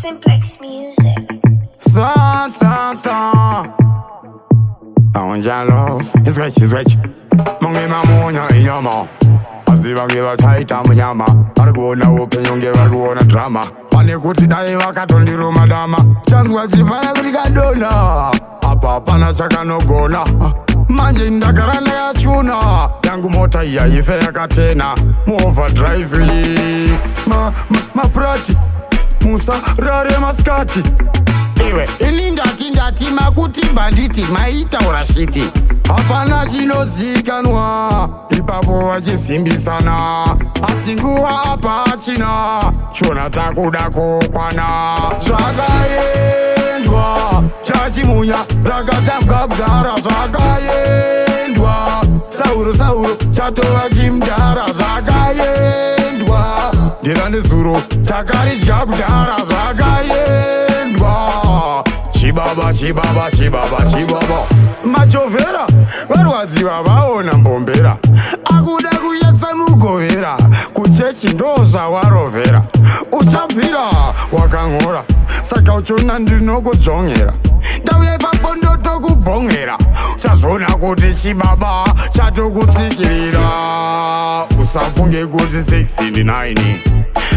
Simplex music. Son. I want your love. It's rich. Mongi mamonya inyama. Aziva ngiva taita munyama. Arikuona upenyu ngevarikuona drama. Pane kuti dai vakatondiro madama. Chanzwa zipana kuti kadona. Apa hapana chakanogona. Manje ndagara ndakachuna. Yangu mota iya ife yakatena. Movha drive maprati musa rare maskati. Iwe ini ndati makuti banditi maita urashiti. Hapana chinozikanwa ipapo vachisimbisana. Asinguwa hapa achina shona dzakuda kokwana. Zvakaendwa chachimunya rakatambwa kudhara. Zvakaendwa sauro chatova chimudhara. Zvakaendwa ndira nezuro takaridya kudhara. Zvakaendwa chibaba machovhera varwadzi vavaona mbombera. Akuda kuyatsa mugovera kuchechi ndozvawarovhera. Uchabvira wakang'ora saka uchona ndinokudzvongera. Ndauya ipapo ndotokubhongera uchazona kuti chibaba chatokutsikirira. Usafunge kuti 69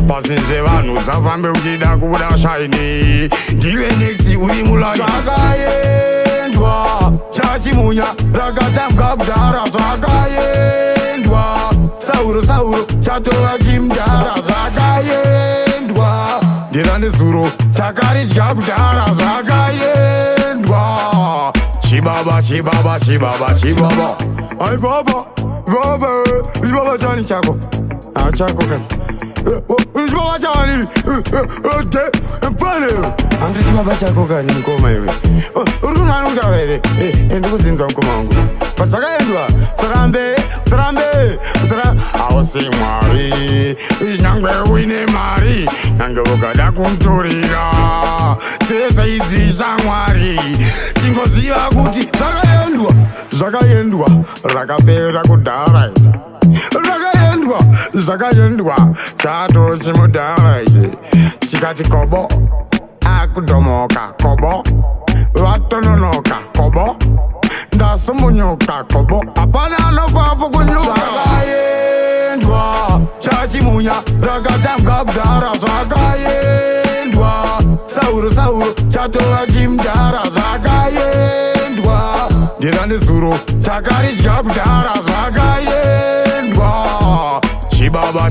pasinze vanhu usafambe uchida kuda shaini. Ndiwe next uri mulai. Zvakaendwa chachimunya rakatambwa kudhara. Zvakaendwa sauro chatova chimudhara. Zvakaendwa ndira nezuro takaridya kudhara. Zvakaendwa chibaba. Ai baba chani chako achako kani chibaba chani mpane andri chibaba chako kani mukoma iwe uri kunhanuka here ndikuzinza mukoma wangu pazvakaendwa sarambe hausi mwari nyangwe uine mari nyange ukada kumutorera sesaidzi shamwari tingoziva kuti zvakaendwa rakapera kudhara. Zvakaendwa chato chimudhara ichi chikati kobo akudomoka kobo vatononoka kobo ndasumunyuka kobo hapana anofapo kunyuka. Zvakaendwa chachimunya rakatambwa kudhara. Zvakaendwa sauro chatova chimudhara. Zvakaendwa ndira nezuro takaridya kudhara. Zvakaendwa chibaba